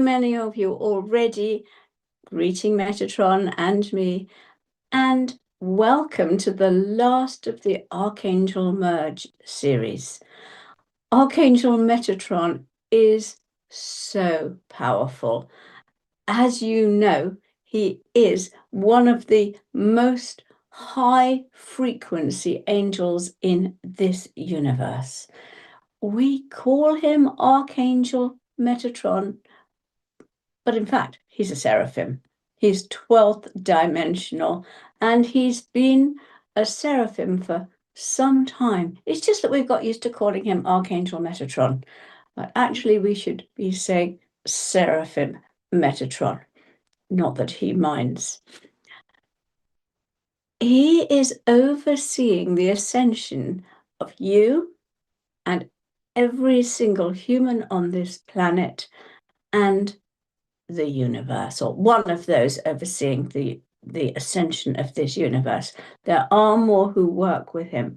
many of you already, greeting Metatron and me, and welcome to the last of the Archangel Merge series. Archangel Metatron is so powerful. As you know, he is one of the most high frequency angels in this universe. We call him Archangel Metatron, but in fact, he's a seraphim. He's 12th dimensional, and he's been a seraphim for some time. It's just that we've got used to calling him Archangel Metatron, but actually we should be saying Seraphim Metatron, not that he minds. He is overseeing the ascension of you and every single human on this planet and the universe, or one of those overseeing the ascension of this universe. There are more who work with him.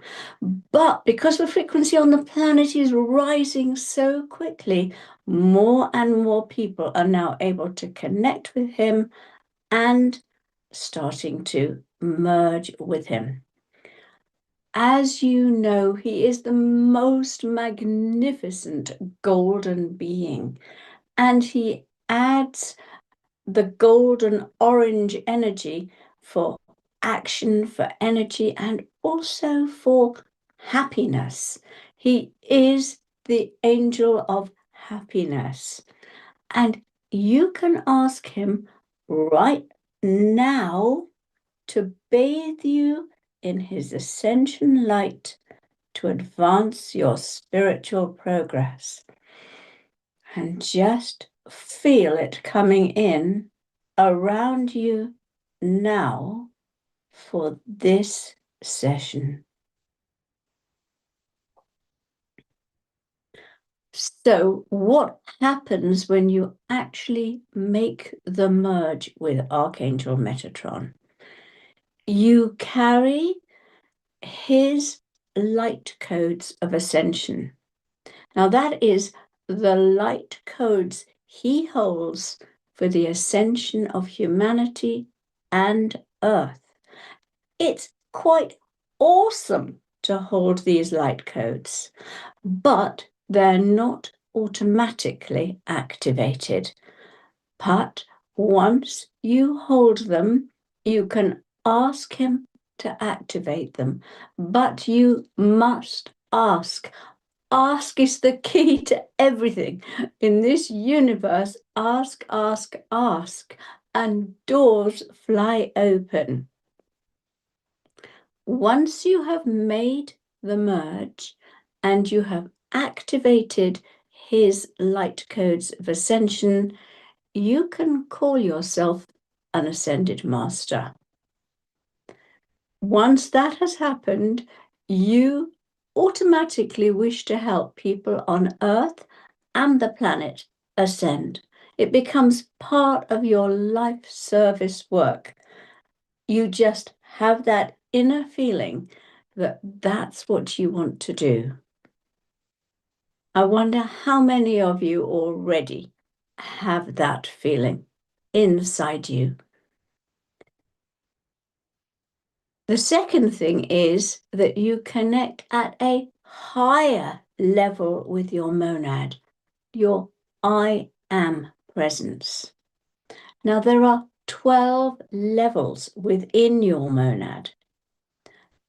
But because the frequency on the planet is rising so quickly, more and more people are now able to connect with him and starting to merge with him. As you know, he is the most magnificent golden being, and he adds the golden orange energy for action, for energy, and also for happiness. He is the angel of happiness. And you can ask him right now to bathe you in his ascension light to advance your spiritual progress. And just feel it coming in around you now for this session. So, what happens when you actually make the merge with Archangel Metatron? You carry his light codes of ascension. Now, that is the light codes he holds for the ascension of humanity and Earth. It's quite awesome to hold these light codes, but they're not automatically activated. But once you hold them, you can ask him to activate them, but you must ask. Ask is the key to everything in this universe. Ask, ask, ask, and doors fly open. Once you have made the merge and you have activated his light codes of ascension, you can call yourself an ascended master. Once that has happened, you automatically wish to help people on Earth and the planet ascend. It becomes part of your life service work. You just have that inner feeling that that's what you want to do. I wonder how many of you already have that feeling inside you. The second thing is that you connect at a higher level with your monad, your I am presence. Now, there are 12 levels within your monad.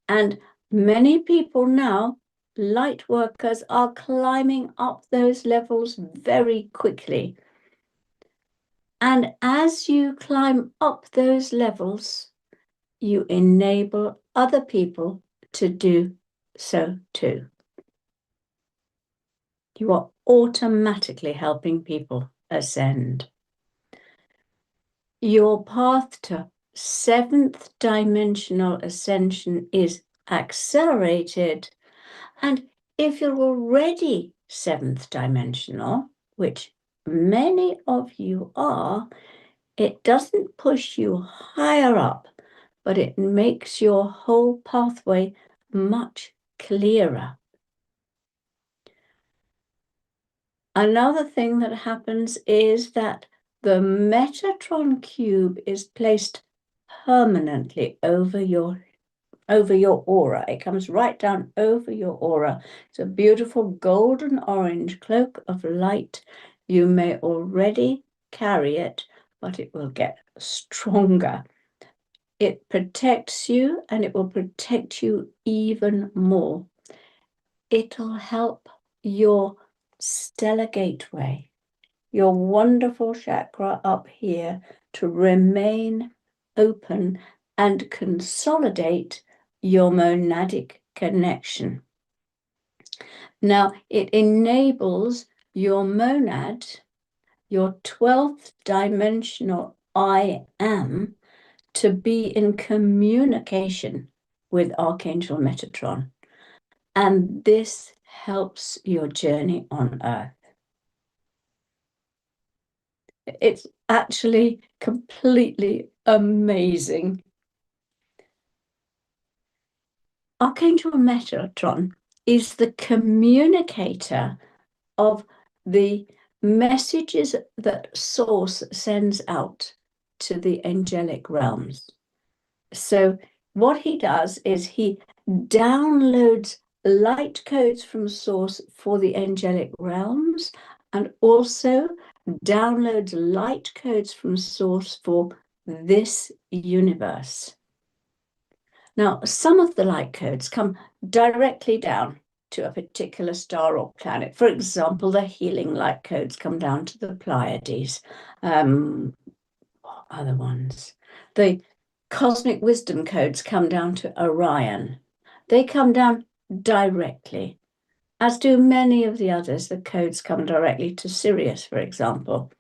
And many people now, light workers, are climbing up those levels very quickly. And as you climb up those levels, you enable other people to do so too. You are automatically helping people ascend. Your path to 7th dimensional ascension is accelerated. And if you're already 7th dimensional, which many of you are, it doesn't push you higher up, but it makes your whole pathway much clearer. Another thing that happens is that the Metatron Cube is placed permanently over your aura. It comes right down over your aura. It's a beautiful golden orange cloak of light. You may already carry it, but it will get stronger. It protects you, and it will protect you even more. It'll help your stellar gateway, your wonderful chakra up here, to remain open and consolidate your monadic connection. Now, it enables your monad, your 12th dimensional I am, to be in communication with Archangel Metatron. And this helps your journey on Earth. It's actually completely amazing. Archangel Metatron is the communicator of the messages that Source sends out to the angelic realms. So what he does is he downloads light codes from Source for the angelic realms, and also downloads light codes from Source for this universe. Now, some of the light codes come directly down to a particular star or planet. For example, the healing light codes come down to the Pleiades. What other ones? The cosmic wisdom codes come down to Orion. They come down directly, as do many of the others. The codes come directly to Sirius, for example.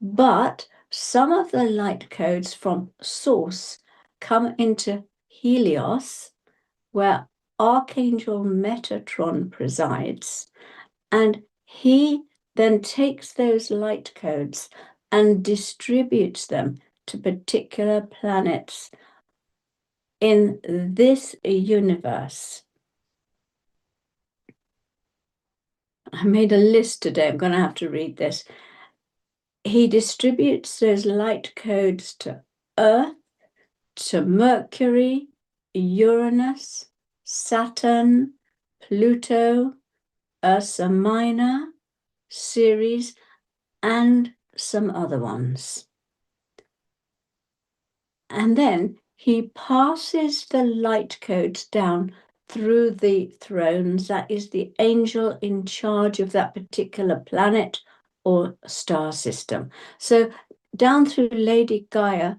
But some of the light codes from Source come into Helios, where Archangel Metatron presides, and he then takes those light codes and distributes them to particular planets in this universe. I made a list today. I'm going to have to read this. He distributes those light codes to Earth, to Mercury, Uranus, Saturn, Pluto, Ursa Minor, Ceres, and some other ones. And then he passes the light codes down through the thrones. That is the angel in charge of that particular planet or star system. So down through Lady Gaia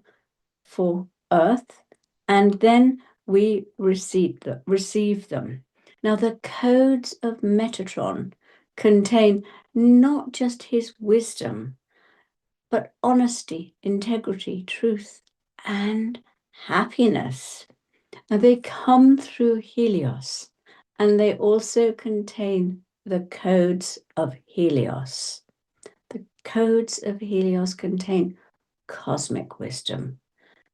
for Earth, and then we receive them. Now, the codes of Metatron contain not just his wisdom, but honesty, integrity, truth, and happiness. Now, they come through Helios, and they also contain the codes of Helios. The codes of Helios contain cosmic wisdom.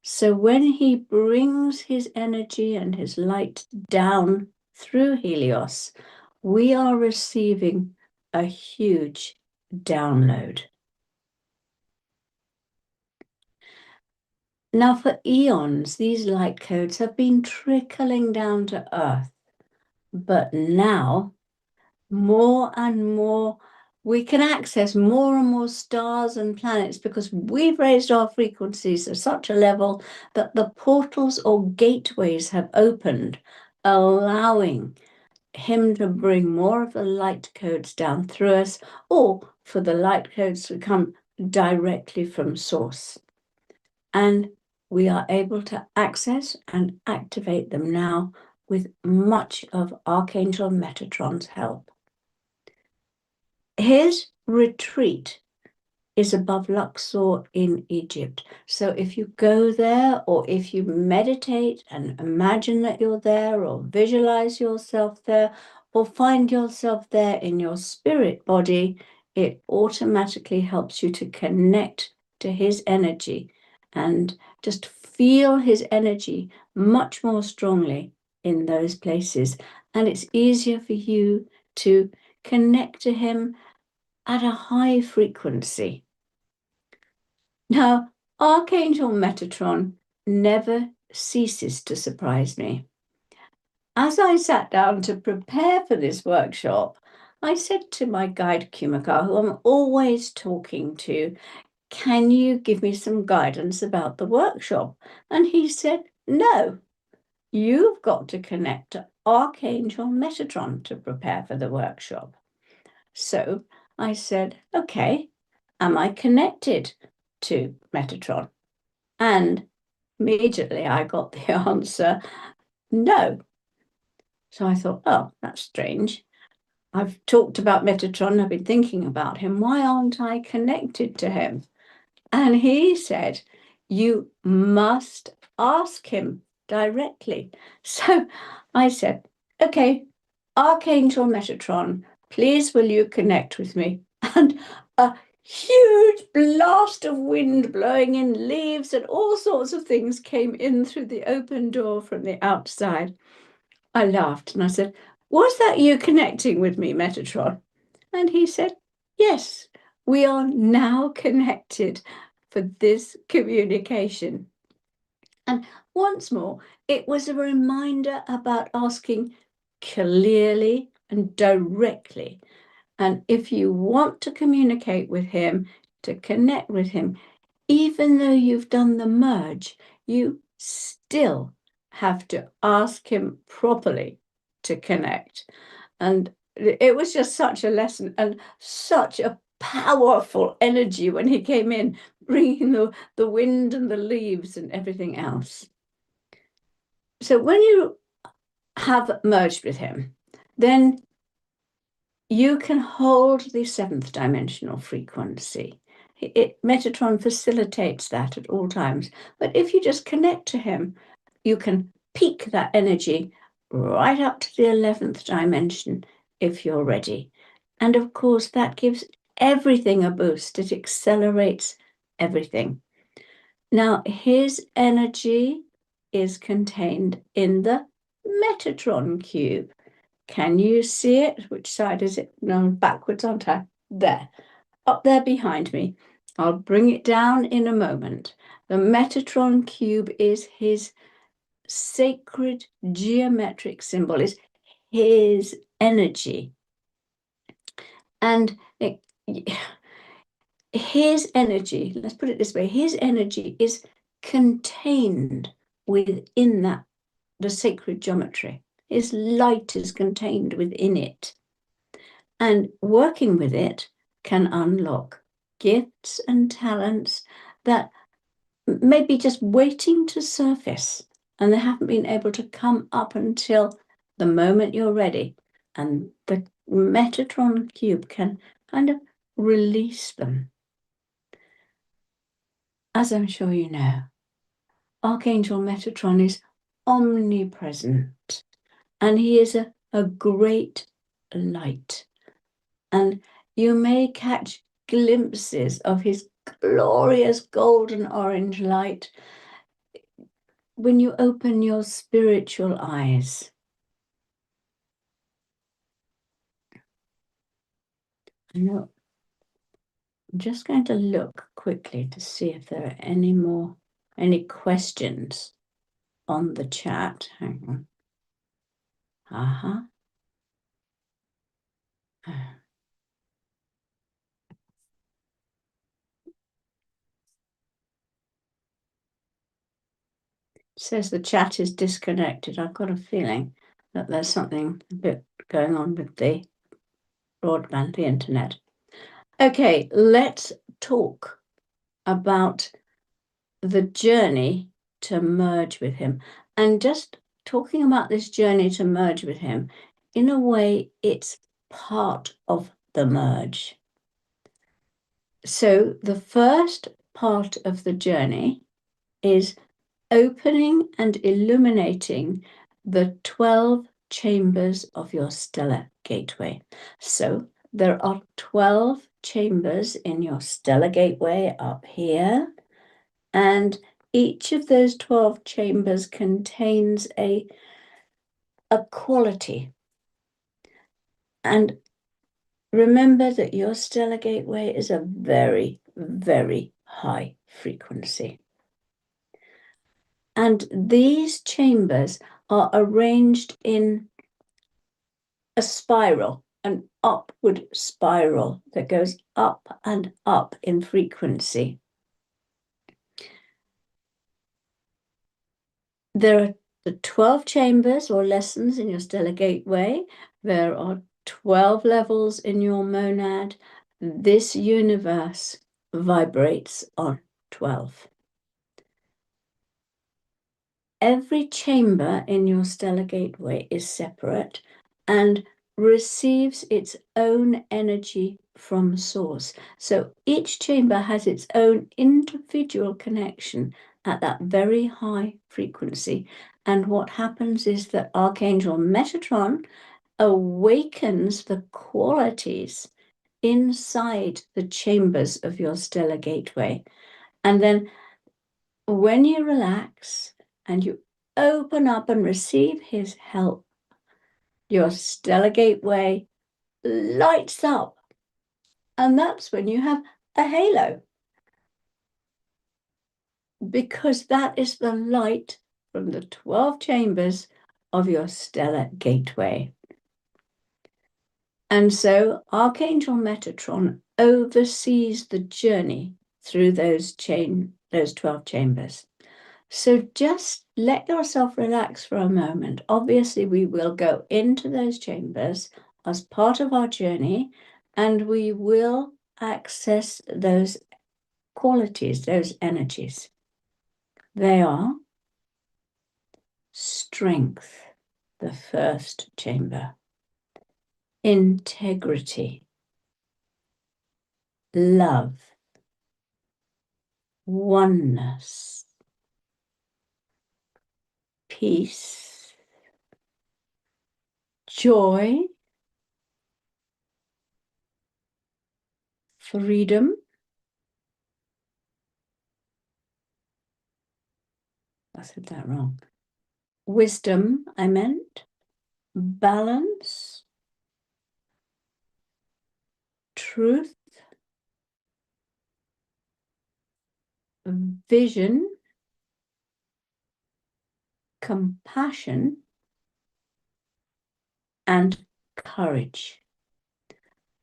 So when he brings his energy and his light down through Helios, we are receiving a huge download. Now, for eons, these light codes have been trickling down to Earth, but now more and more we can access more and more stars and planets because we've raised our frequencies to such a level that the portals or gateways have opened, allowing him to bring more of the light codes down through us, or for the light codes to come directly from Source. And we are able to access and activate them now with much of Archangel Metatron's help. His retreat is above Luxor in Egypt. So if you go there, or if you meditate and imagine that you're there, or visualize yourself there, or find yourself there in your spirit body, it automatically helps you to connect to his energy and just feel his energy much more strongly in those places. And it's easier for you to connect to him at a high frequency. Now, Archangel Metatron never ceases to surprise me. As I sat down to prepare for this workshop, I said to my guide Kumika, who I'm always talking to, can you give me some guidance about the workshop? And he said, no, you've got to connect to Archangel Metatron to prepare for the workshop. So I said, okay, am I connected to Metatron? And immediately I got the answer, no. So I thought, oh, that's strange. I've talked about Metatron, I've been thinking about him. Why aren't I connected to him? And he said, you must ask him directly. So I said, okay, Archangel Metatron, please will you connect with me? And a huge blast of wind blowing in leaves and all sorts of things came in through the open door from the outside. I laughed and I said, was that you connecting with me, Metatron? And he said, yes, we are now connected for this communication. And once more, it was a reminder about asking clearly and directly. And if you want to communicate with him, to connect with him, even though you've done the merge, you still have to ask him properly to connect. And it was just such a lesson and such a powerful energy when he came in, bringing the wind and the leaves and everything else. So when you have merged with him, then you can hold the seventh dimensional frequency. Metatron facilitates that at all times. But if you just connect to him, you can peak that energy right up to the 11th dimension if you're ready. And of course, that gives everything a boost. It accelerates everything. Now, his energy is contained in the Metatron Cube. Can you see it? Which side is it? No, backwards, aren't I? There, up there behind me. I'll bring it down in a moment. The Metatron Cube is his sacred geometric symbol, is his energy. And his energy, let's put it this way, his energy is contained within that, the sacred geometry. His light is contained within it. And working with it can unlock gifts and talents that may be just waiting to surface and they haven't been able to come up until the moment you're ready. And the Metatron Cube can kind of release them. As I'm sure you know, Archangel Metatron is omnipresent and he is a great light. And you may catch glimpses of his glorious golden orange light when you open your spiritual eyes. I'm just going to look quickly to see if there are any questions on the chat. Hang on. Says the chat is disconnected. I've got a feeling that there's something a bit going on with the broadband, the internet. Okay, let's talk about the journey to merge with him. And just talking about this journey to merge with him, in a way, it's part of the merge. So the first part of the journey is opening and illuminating the 12 chambers of your stellar gateway. So there are 12 chambers in your stellar gateway up here, and each of those 12 chambers contains a quality. And Remember that your stellar gateway is a very, very high frequency. And these chambers are arranged in a spiral, an upward spiral that goes up and up in frequency. There are the 12 chambers or lessons in your stellar gateway. There are 12 levels in your monad. This universe vibrates on 12. Every chamber in your stellar gateway is separate and receives its own energy from source. So each chamber has its own individual connection at that very high frequency. And what happens is that Archangel Metatron awakens the qualities inside the chambers of your stellar gateway. And then when you relax and you open up and receive his help, your stellar gateway lights up. And that's when you have a halo, because that is the light from the 12 chambers of your stellar gateway. And so Archangel Metatron oversees the journey through those 12 chambers. So just let yourself relax for a moment. Obviously, we will go into those chambers as part of our journey, and we will access those qualities, those energies. They are strength, the first chamber, integrity, love, oneness, peace, joy, freedom. I said that wrong. Wisdom, I meant. Balance, truth, vision, compassion, and courage.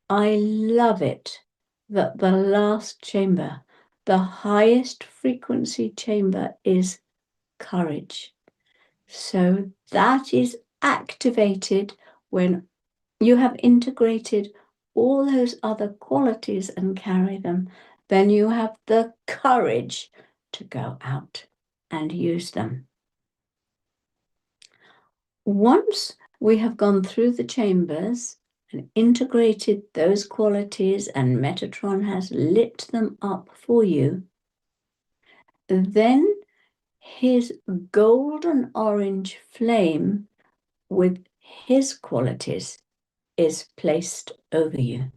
I love it that the last chamber, the highest frequency chamber, is courage. So that is activated when you have integrated all those other qualities and carry them. Then you have the courage to go out and use them. Once we have gone through the chambers and integrated those qualities and Metatron has lit them up for you, then his golden orange flame with his qualities is placed over you.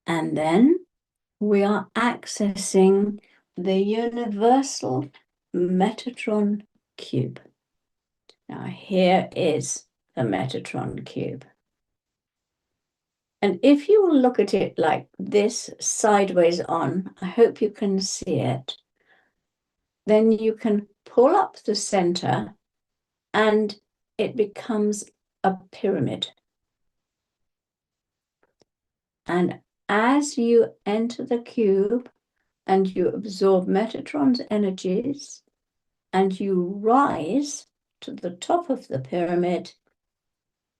And then we are accessing the universal Metatron Cube. Now here is the Metatron Cube. And if you will look at it like this, sideways on, I hope you can see it, then you can pull up the center and it becomes a pyramid. And as you enter the cube and you absorb Metatron's energies and you rise to the top of the pyramid,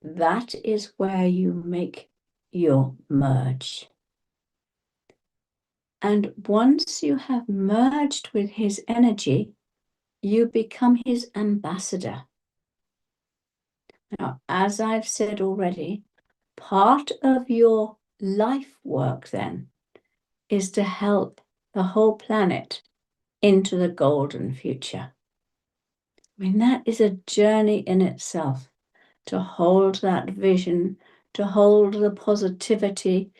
that is where you make your merge. And once you have merged with his energy, you become his ambassador. Now, as I've said already, part of your life work then is to help the whole planet into the golden future. I mean, that is a journey in itself, to hold that vision, to hold the positivity,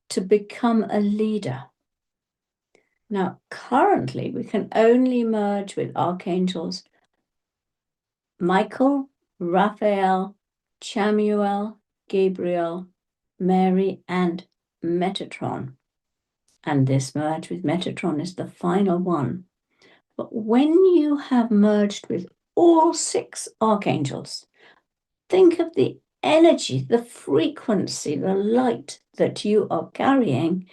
to become a leader. Now, currently, we can only merge with archangels Michael, Raphael, Chamuel, Gabriel, Mary, and Metatron. And this merge with Metatron is the final one. But when you have merged with all 6 archangels, think of the energy, the frequency, the light that you are carrying.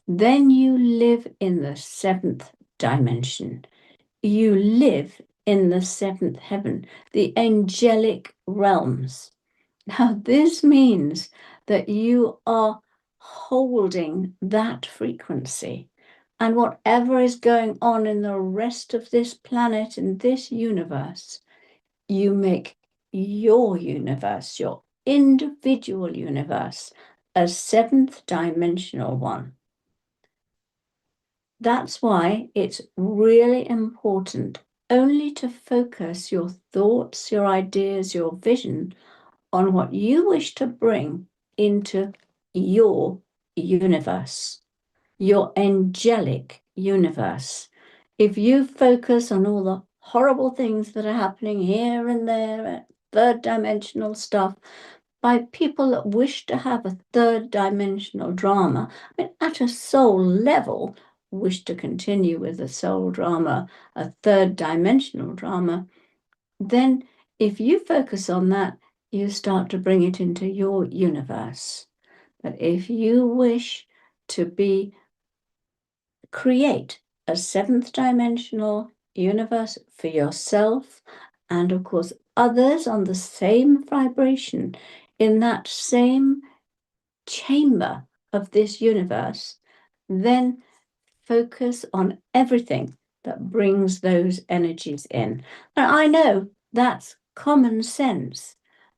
Then you live in the 7th dimension. You live in the 7th heaven, the angelic realms. Now, this means that you are holding that frequency. And whatever is going on in the rest of this planet and this universe, you make your universe, your individual universe, a 7th dimensional one. That's why it's really important only to focus your thoughts, your ideas, your vision on what you wish to bring into your universe, your angelic universe. If you focus on all the horrible things that are happening here and there, 3rd dimensional stuff, by people that wish to have a 3rd dimensional drama, I mean, at a soul level, wish to continue with the soul drama, a 3rd dimensional drama, then if you focus on that, you start to bring it into your universe. But if you wish to create a 7th dimensional universe for yourself and, of course, others on the same vibration in that same chamber of this universe, then focus on everything that brings those energies in. Now, I know that's common sense,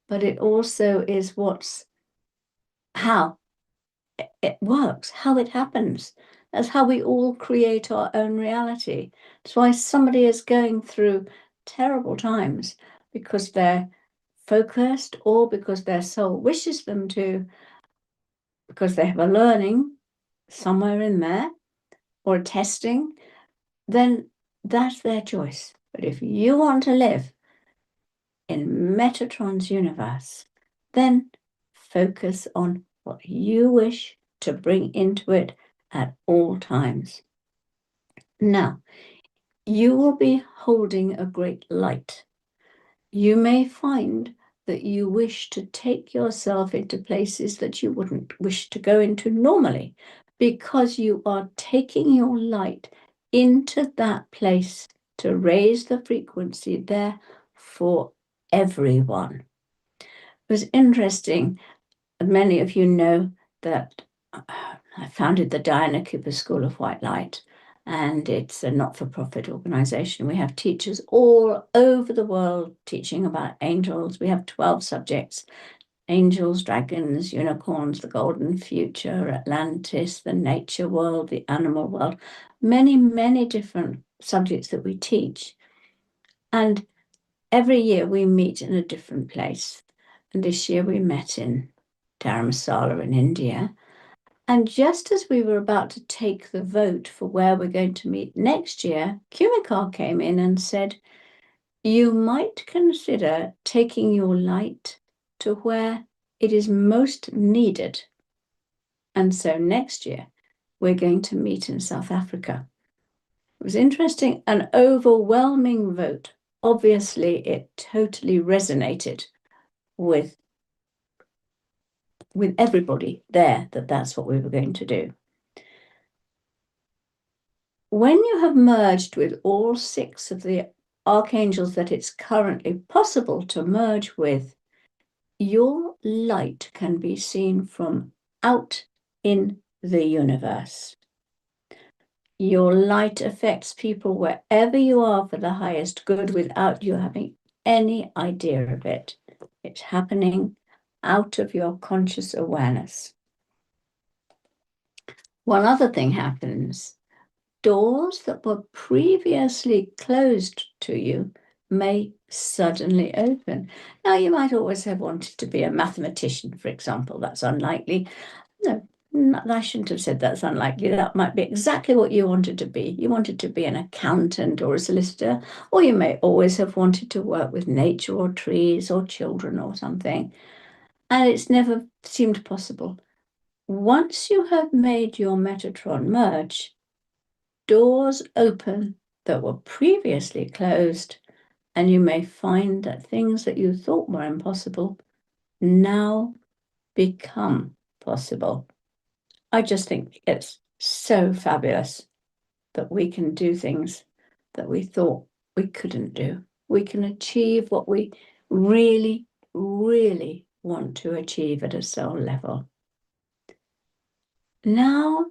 but it also is how it works, how it happens. That's how we all create our own reality. That's why somebody is going through terrible times, because they're focused or because their soul wishes them to, because they have a learning somewhere in there or a testing, then that's their choice. But if you want to live in Metatron's universe, then focus on what you wish to bring into it at all times. Now, you will be holding a great light. You may find that you wish to take yourself into places that you wouldn't wish to go into normally, because you are taking your light into that place to raise the frequency there for everyone. It was interesting. Many of you know that I founded the Diana Cooper School of White Light, and it's a not-for-profit organization. We have teachers all over the world teaching about angels. We have 12 subjects: angels, dragons, unicorns, the golden future, Atlantis, the nature world, the animal world, many, many different subjects that we teach. And every year we meet in a different place. And this year we met in Dharamsala in India. And just as we were about to take the vote for where we're going to meet next year, Kumikar came in and said, you might consider taking your light to where it is most needed. And so next year, we're going to meet in South Africa. It was interesting, an overwhelming vote. Obviously, it totally resonated with everybody there, that's what we were going to do. When you have merged with all 6 of the archangels that it's currently possible to merge with, your light can be seen from out in the universe. Your light affects people wherever you are for the highest good without you having any idea of it. It's happening out of your conscious awareness. One other thing happens. Doors that were previously closed to you may suddenly open. Now, you might always have wanted to be a mathematician, for example. That's unlikely. No, I shouldn't have said that's unlikely. That might be exactly what you wanted to be. You wanted to be an accountant or a solicitor, or you may always have wanted to work with nature or trees or children or something. And it's never seemed possible. Once you have made your Metatron merge, doors open that were previously closed, and you may find that things that you thought were impossible now become possible. I just think it's so fabulous that we can do things that we thought we couldn't do. We can achieve what we really, really want to achieve at a soul level. Now,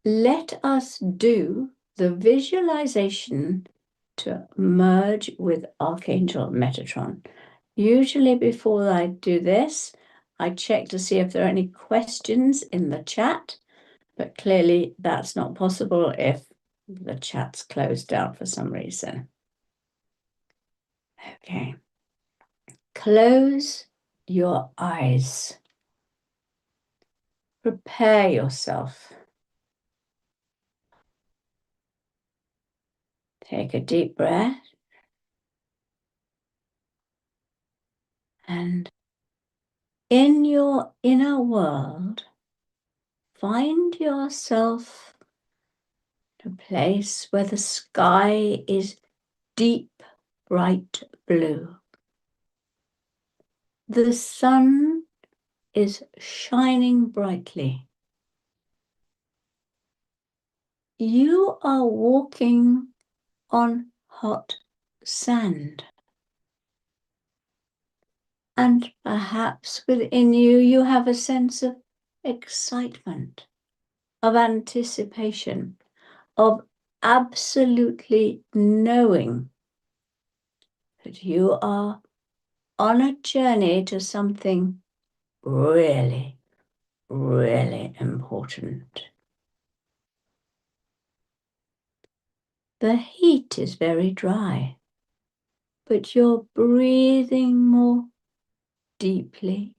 let us do the visualization to merge with Archangel Metatron. Usually before I do this, I check to see if there are any questions in the chat, but clearly that's not possible if the chat's closed down for some reason. Okay. Close your eyes. Prepare yourself. Take a deep breath. And in your inner world, find yourself in a place where the sky is deep, bright blue. The sun is shining brightly. You are walking on hot sand. And perhaps within you, you have a sense of excitement, of anticipation, of absolutely knowing that you are on a journey to something really, really important. The heat is very dry, but you're breathing more deeply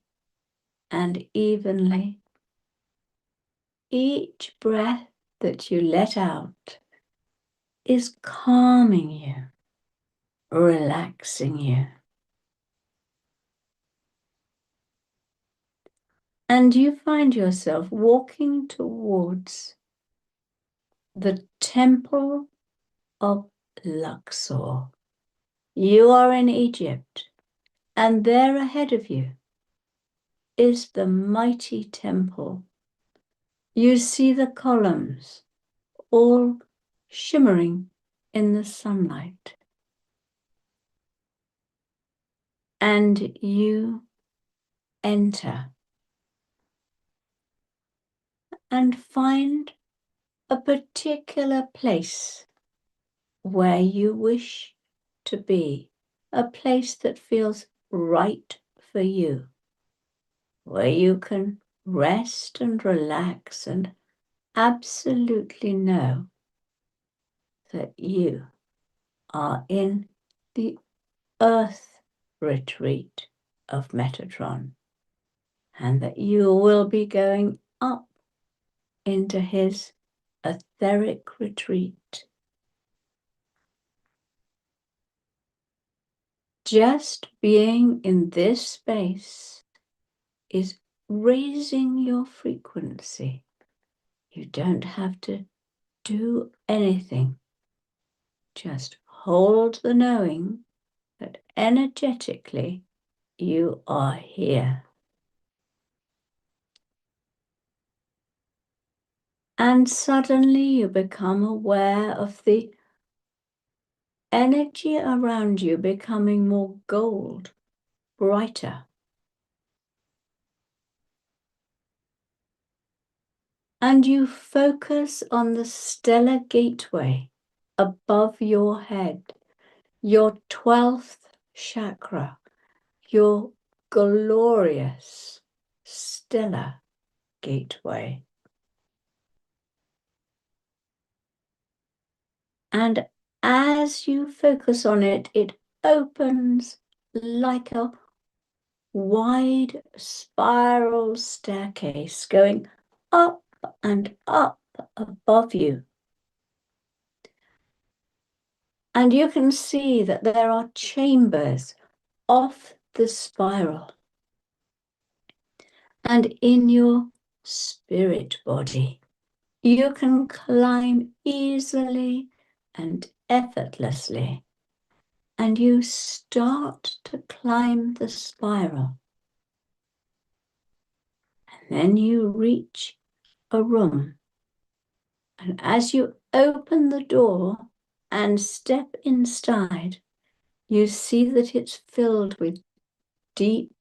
and evenly. Each breath that you let out is calming you, relaxing you. And you find yourself walking towards the temple of Luxor. You are in Egypt, and there ahead of you is the mighty temple. You see the columns all shimmering in the sunlight. And you enter and find a particular place where you wish to be, a place that feels right for you, where you can rest and relax and absolutely know that you are in the earth retreat of Metatron, and that you will be going up into his etheric retreat. Just being in this space is raising your frequency. You don't have to do anything. Just hold the knowing that energetically you are here. And suddenly you become aware of the energy around you becoming more gold, brighter. And you focus on the stellar gateway above your head, your 12th chakra, your glorious stellar gateway. And as you focus on it, it opens like a wide spiral staircase going up and up above you. And you can see that there are chambers off the spiral. And in your spirit body, you can climb easily and effortlessly. And you start to climb the spiral. And then you reach a room. And as you open the door and step inside, you see that it's filled with deep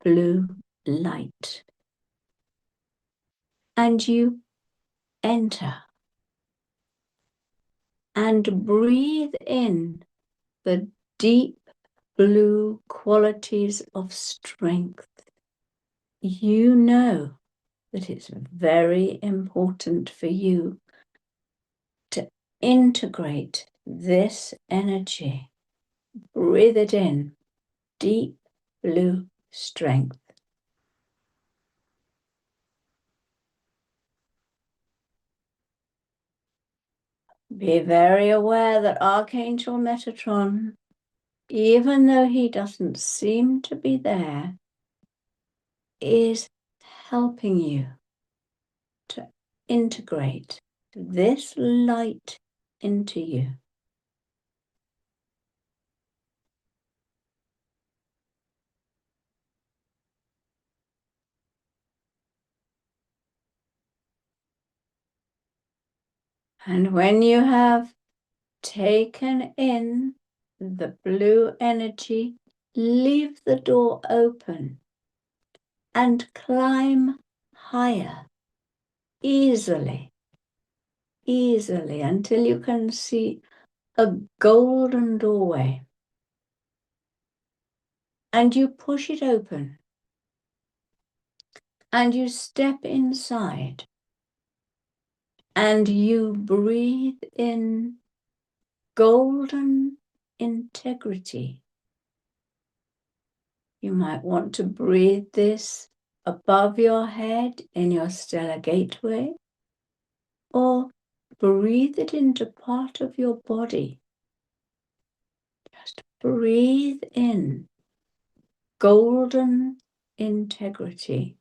blue light. And you enter and breathe in the deep blue qualities of strength. You know that it's very important for you to integrate this energy. Breathe it in, deep blue strength. Be very aware that Archangel Metatron, even though he doesn't seem to be there, is helping you to integrate this light into you. And when you have taken in the blue energy, leave the door open and climb higher, easily until you can see a golden doorway. And you push it open and you step inside and you breathe in golden integrity. You might want to breathe this above your head in your stellar gateway, or breathe it into part of your body. Just breathe in golden integrity.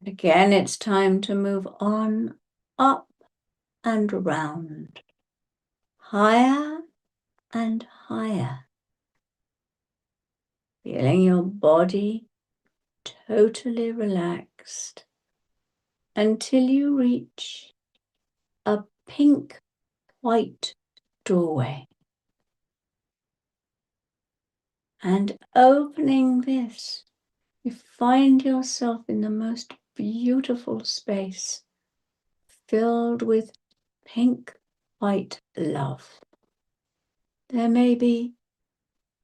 Again, it's time to move on, up and around, higher and higher, feeling your body totally relaxed until you reach a pink-white doorway. And opening this, you find yourself in the most beautiful space, filled with pink-white love. There may be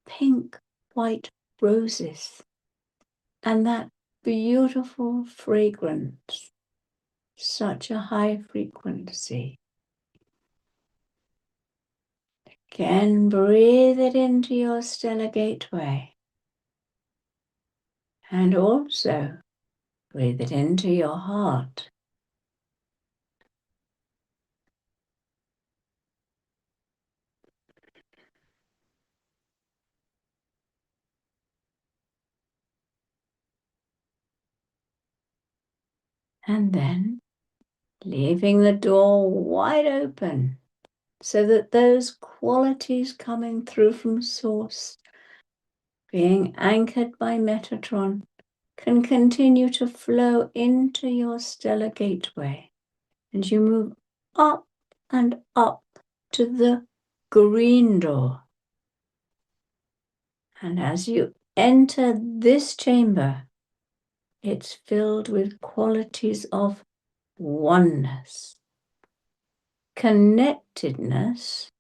pink-white roses and that beautiful fragrance, such a high frequency. Again, breathe it into your stellar gateway. And also breathe it into your heart. And then leaving the door wide open so that those qualities coming through from Source, being anchored by Metatron, can continue to flow into your stellar gateway. And you move up and up to the green door. And as you enter this chamber, it's filled with qualities of oneness, connectedness,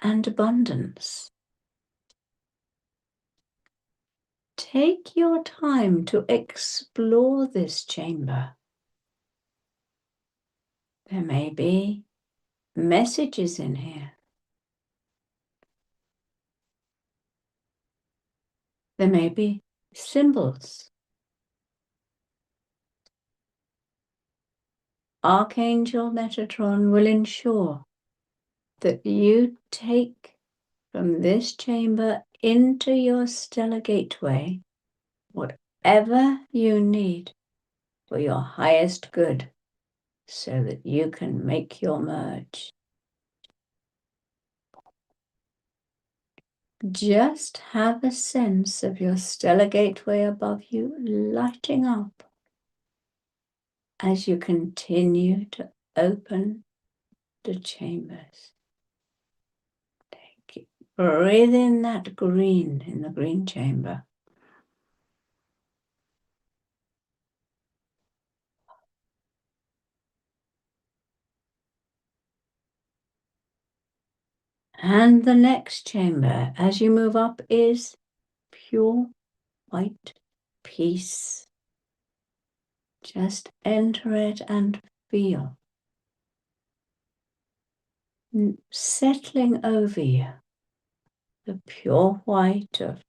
and abundance. take your time to explore this chamber. There may be messages in here. There may be symbols. Archangel Metatron will ensure that you take from this chamber into your stellar gateway whatever you need for your highest good so that you can make your merge. Just have a sense of your stellar gateway above you lighting up as you continue to open the chambers. Take it. Breathe in that green in the green chamber. And the next chamber, as you move up, is pure white peace. Just enter it and feel settling over you the pure white of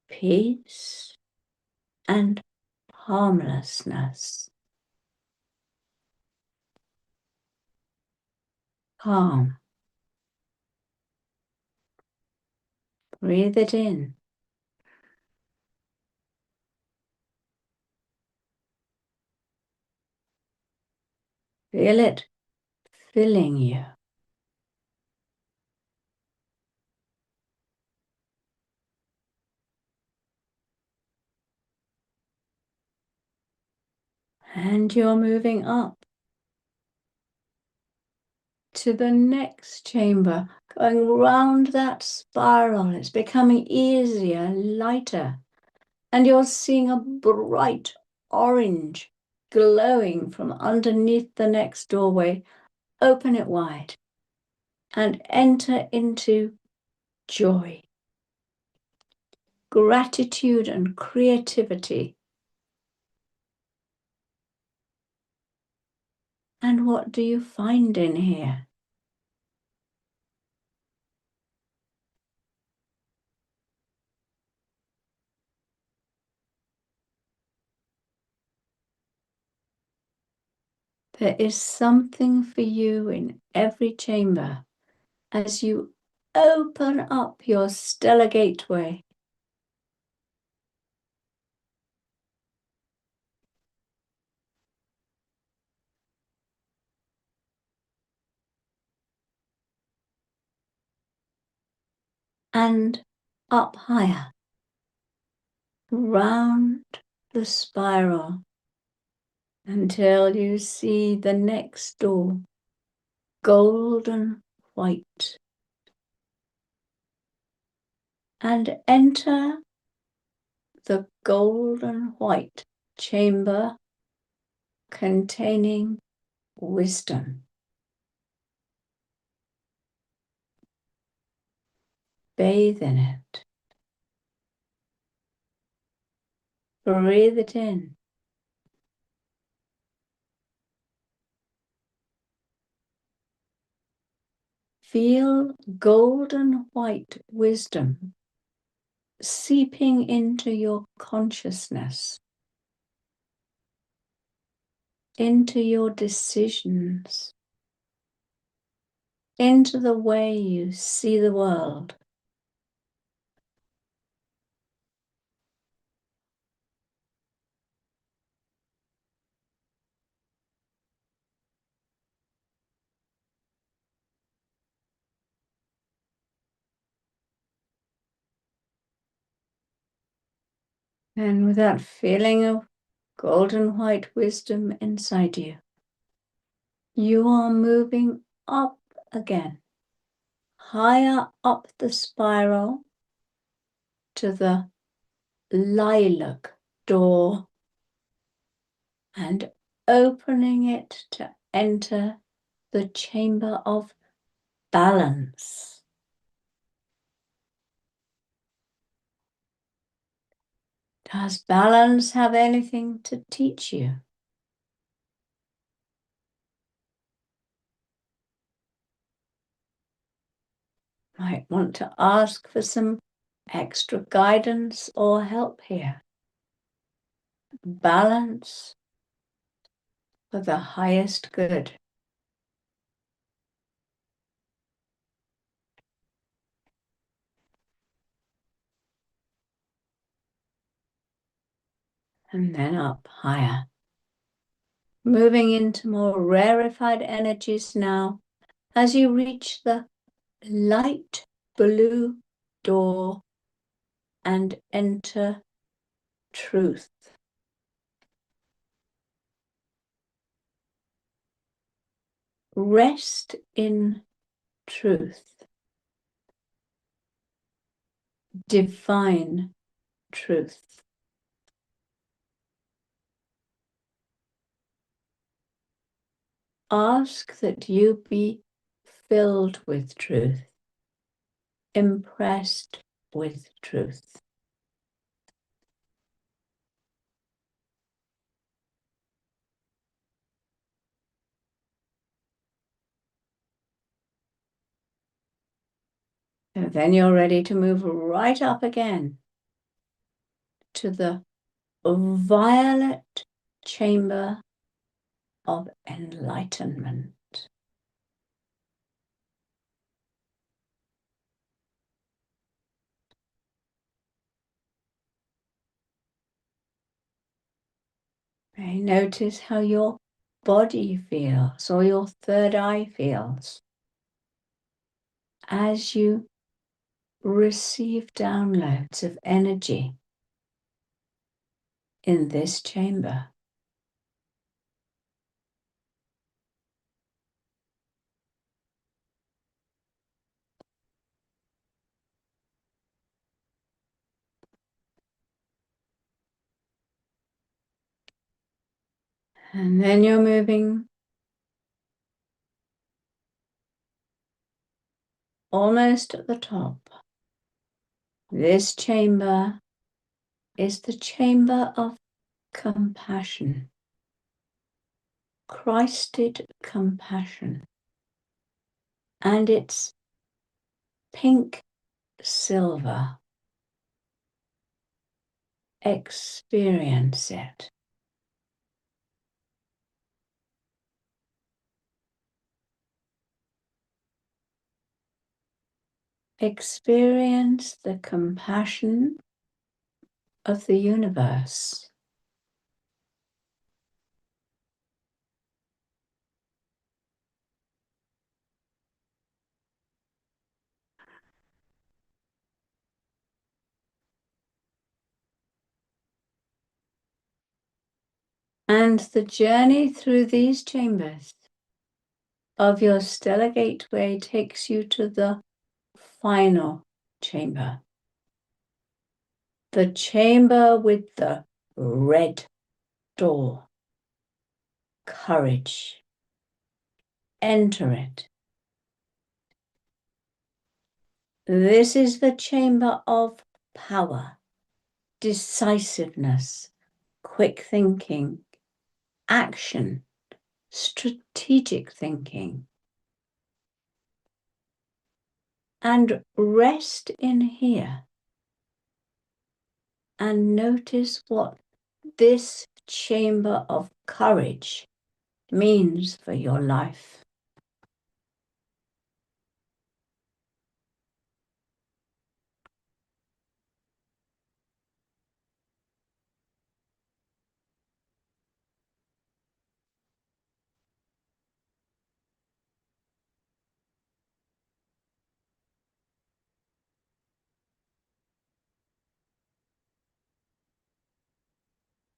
peace and harmlessness. Calm. Breathe it in. Feel it filling you. And you're moving up to the next chamber, going round that spiral. It's becoming easier, lighter. And you're seeing a bright orange glowing from underneath the next doorway. Open it wide and enter into joy, gratitude, and creativity. And what do you find in here? There is something for you in every chamber as you open up your stellar gateway. And up higher, round the spiral, until you see the next door, golden white. And enter the golden white chamber containing wisdom. Bathe in it. Breathe it in. Feel golden white wisdom seeping into your consciousness, into your decisions, into the way you see the world. And with that feeling of golden white wisdom inside you, you are moving up again, higher up the spiral to the lilac door and opening it to enter the chamber of balance. Does balance have anything to teach you? Might want to ask for some extra guidance or help here. Balance for the highest good. And then up higher. Moving into more rarefied energies now as you reach the light blue door and enter truth. Rest in truth. Divine truth. Ask that you be filled with truth, impressed with truth. And then you're ready to move right up again to the violet chamber of enlightenment. Okay, notice how your body feels or your third eye feels as you receive downloads of energy in this chamber. And then you're moving almost at the top. This chamber is the chamber of compassion, Christed compassion, and it's pink silver. Experience it. Experience the compassion of the universe. And the journey through these chambers of your stellar gateway takes you to the final chamber. The chamber with the red door. Courage. Enter it. This is the chamber of power, decisiveness, quick thinking, action, strategic thinking. And rest in here and notice what this chamber of courage means for your life.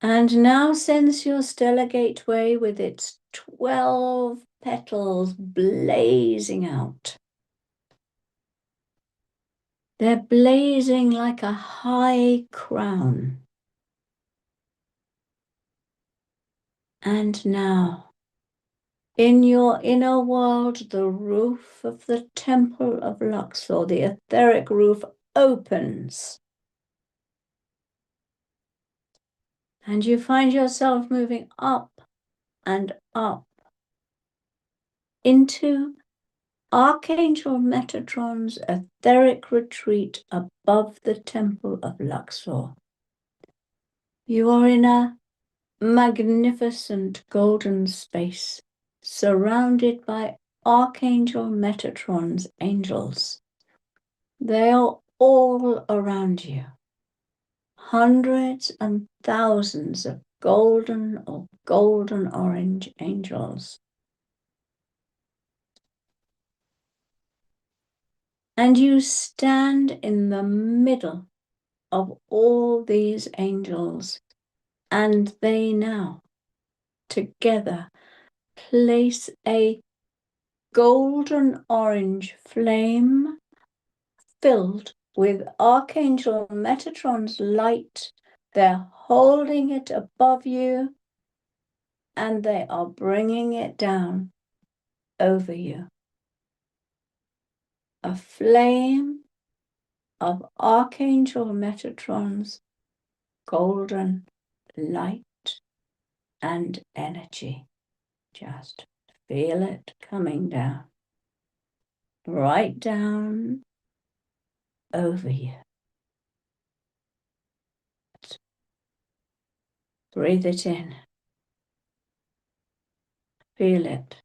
And now sense your stellar gateway with its 12 petals blazing out. They're blazing like a high crown. And now, in your inner world, the roof of the Temple of Luxor, the etheric roof, opens. And you find yourself moving up and up into Archangel Metatron's etheric retreat above the Temple of Luxor. You are in a magnificent golden space, surrounded by Archangel Metatron's angels. They are all around you. Hundreds and thousands of golden or golden orange angels. And you stand in the middle of all these angels, and they now together place a golden orange flame filled with Archangel Metatron's light. They're holding it above you, and they are bringing it down over you. A flame of Archangel Metatron's golden light and energy. Just feel it coming down, right down over you. Breathe it in. Feel it.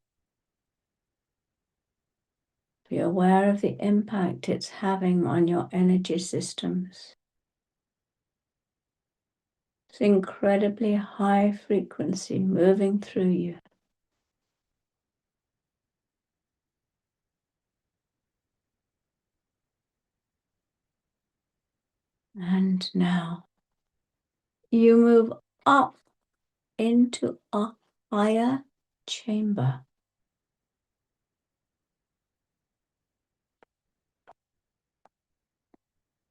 Be aware of the impact it's having on your energy systems. It's incredibly high frequency moving through you. And now you move up into a higher chamber.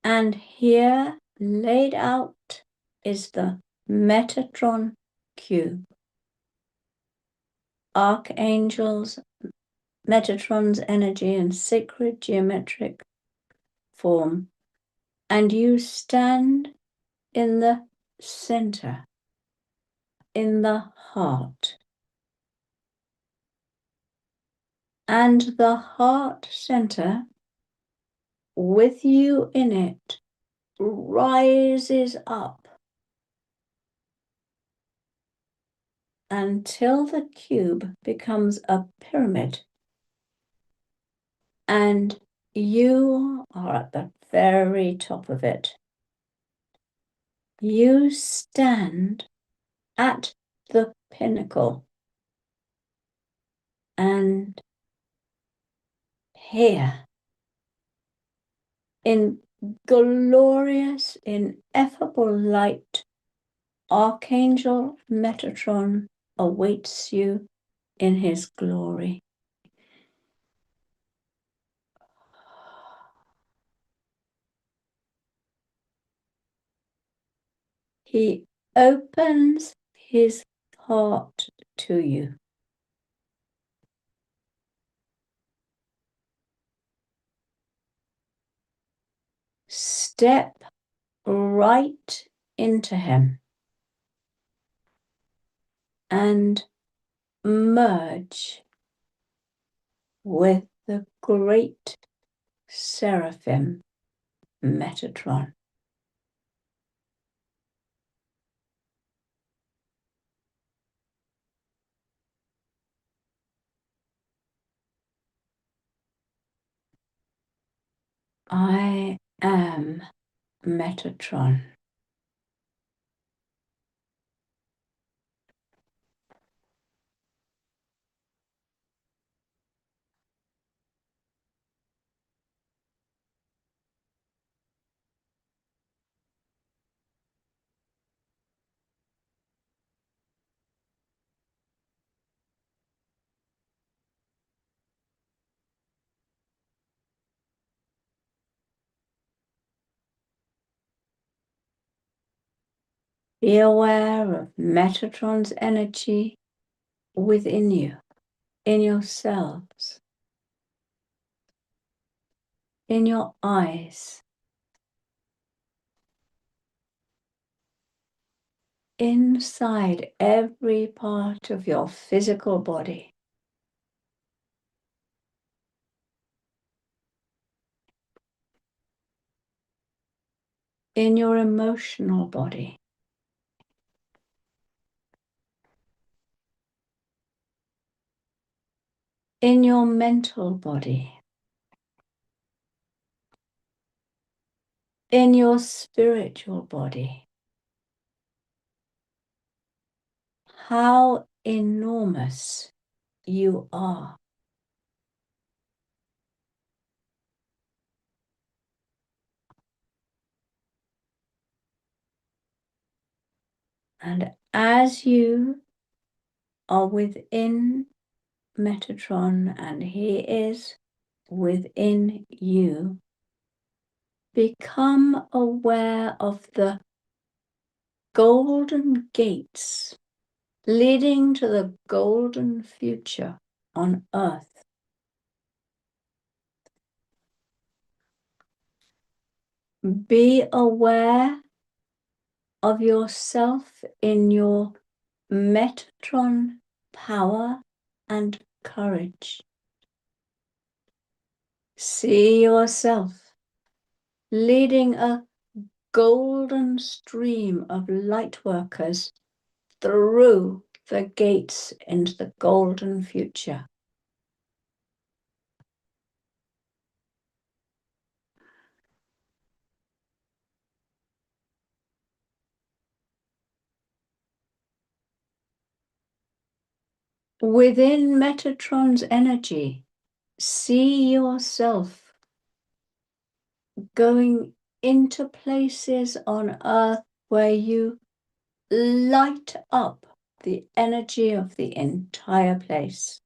And here, laid out, is the Metatron Cube. Archangels, Metatron's energy in sacred geometric form. And you stand in the center, in the heart. And the heart center, with you in it, rises up until the cube becomes a pyramid. And you are at the very top of it. You stand at the pinnacle. And here, in glorious, ineffable light, Archangel Metatron awaits you in his glory. He opens his heart to you. Step right into him and merge with the great seraphim Metatron. I am Metatron. Be aware of Metatron's energy within you, in yourselves, in your eyes, inside every part of your physical body. In your emotional body. In your mental body. In your spiritual body. How enormous you are. And as you are within Metatron and he is within you, become aware of the golden gates leading to the golden future on Earth. Be aware of yourself in your Metatron power and courage. See yourself leading a golden stream of light workers through the gates into the golden future. Within Metatron's energy, see yourself going into places on Earth where you light up the energy of the entire place.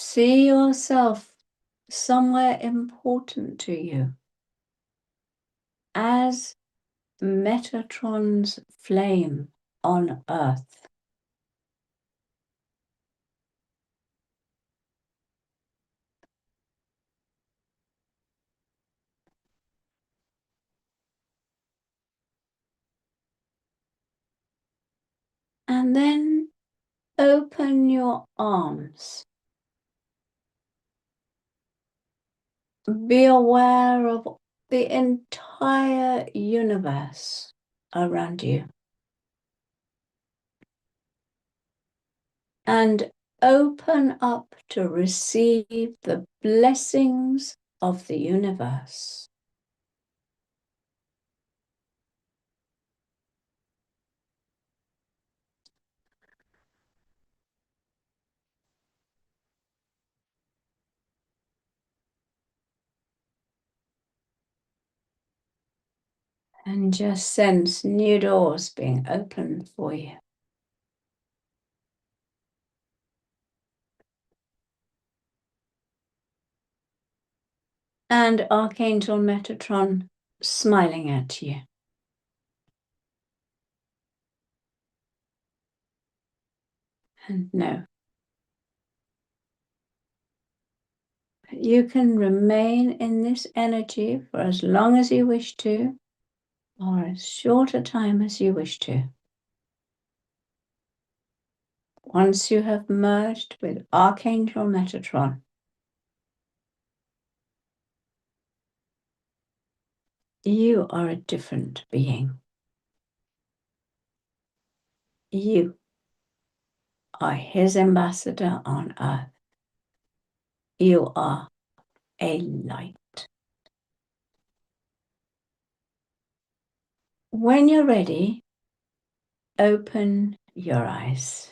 See yourself somewhere important to you as Metatron's flame on Earth. And then open your arms. Be aware of the entire universe around you. And open up to receive the blessings of the universe. And just sense new doors being opened for you. And Archangel Metatron smiling at you. And no, you can remain in this energy for as long as you wish to, or as short a time as you wish to. Once you have merged with Archangel Metatron, you are a different being. You are his ambassador on Earth. You are a light. When you're ready, open your eyes.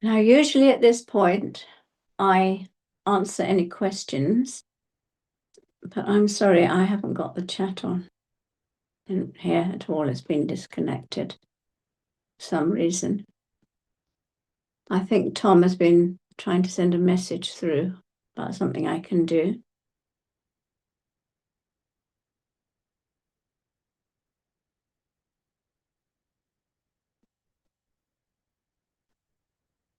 Now, usually at this point, I answer any questions, but I'm sorry, I haven't got the chat on in here at all. It's been disconnected for some reason. I think Tom has been trying to send a message through about something I can do.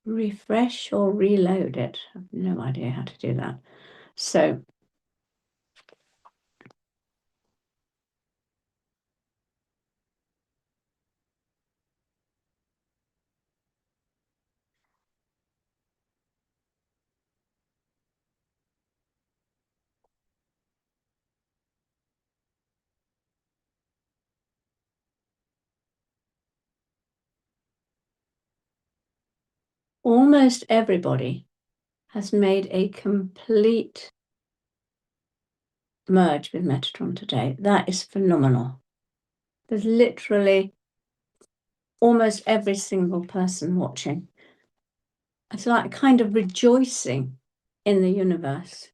Refresh or reload it. I have no idea how to do that. So almost everybody has made a complete merge with Metatron today. That is phenomenal. There's literally almost every single person watching. It's like kind of rejoicing in the universe.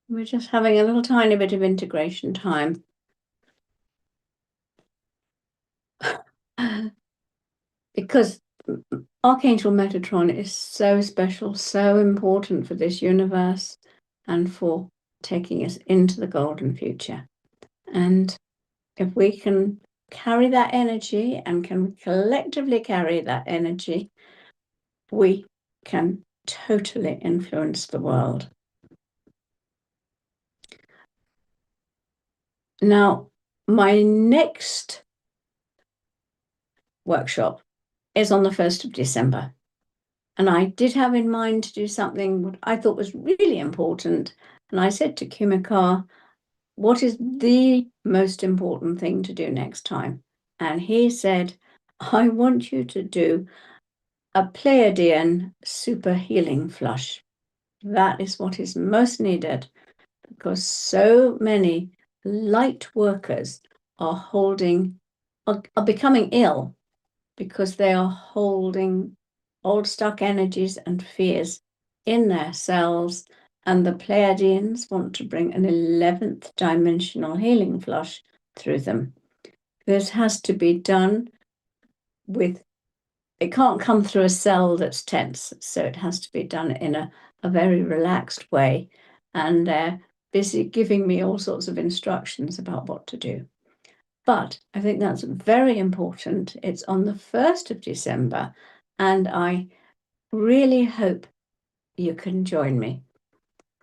We're just having a little tiny bit of integration time. Because Archangel Metatron is so special, so important for this universe and for taking us into the golden future. And if we can carry that energy and can collectively carry that energy, we can totally influence the world. Now, my next workshop is on the 1st of December. And I did have in mind to do something what I thought was really important. And I said to Kumikar, what is the most important thing to do next time? And he said, I want you to do a Pleiadian super healing flush. That is what is most needed because so many light workers are becoming ill because they are holding old stuck energies and fears in their cells. And the Pleiadians want to bring an 11th dimensional healing flush through them. This has to be done with, it can't come through a cell that's tense. So it has to be done in a very relaxed way. And they're busy giving me all sorts of instructions about what to do. But I think that's very important. It's on the 1st of December, and I really hope you can join me.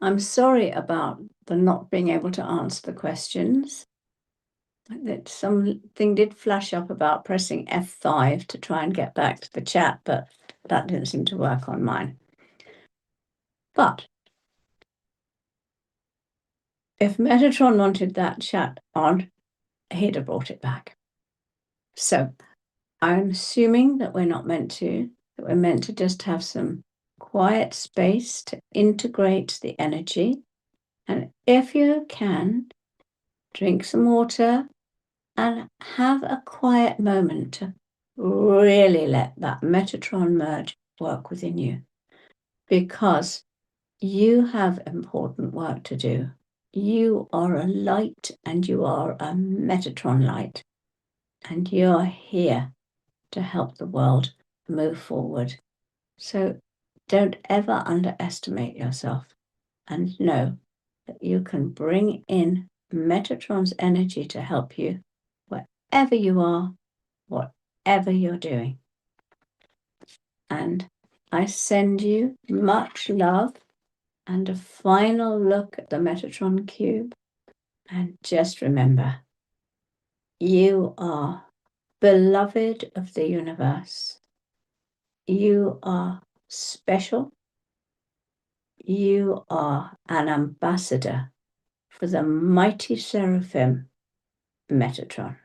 I'm sorry about the not being able to answer the questions. That something did flash up about pressing F5 to try and get back to the chat, but that didn't seem to work on mine. But if Metatron wanted that chat on, he'd have brought it back. So I'm assuming that we're not meant to, that we're meant to just have some quiet space to integrate the energy. And if you can, drink some water and have a quiet moment to really let that Metatron merge work within you. Because you have important work to do. You are a light and you are a Metatron light. And you're here to help the world move forward. So don't ever underestimate yourself and know that you can bring in Metatron's energy to help you wherever you are, whatever you're doing. And I send you much love and a final look at the Metatron Cube. And just remember, you are beloved of the universe. You are special. You are an ambassador for the mighty seraphim, Metatron.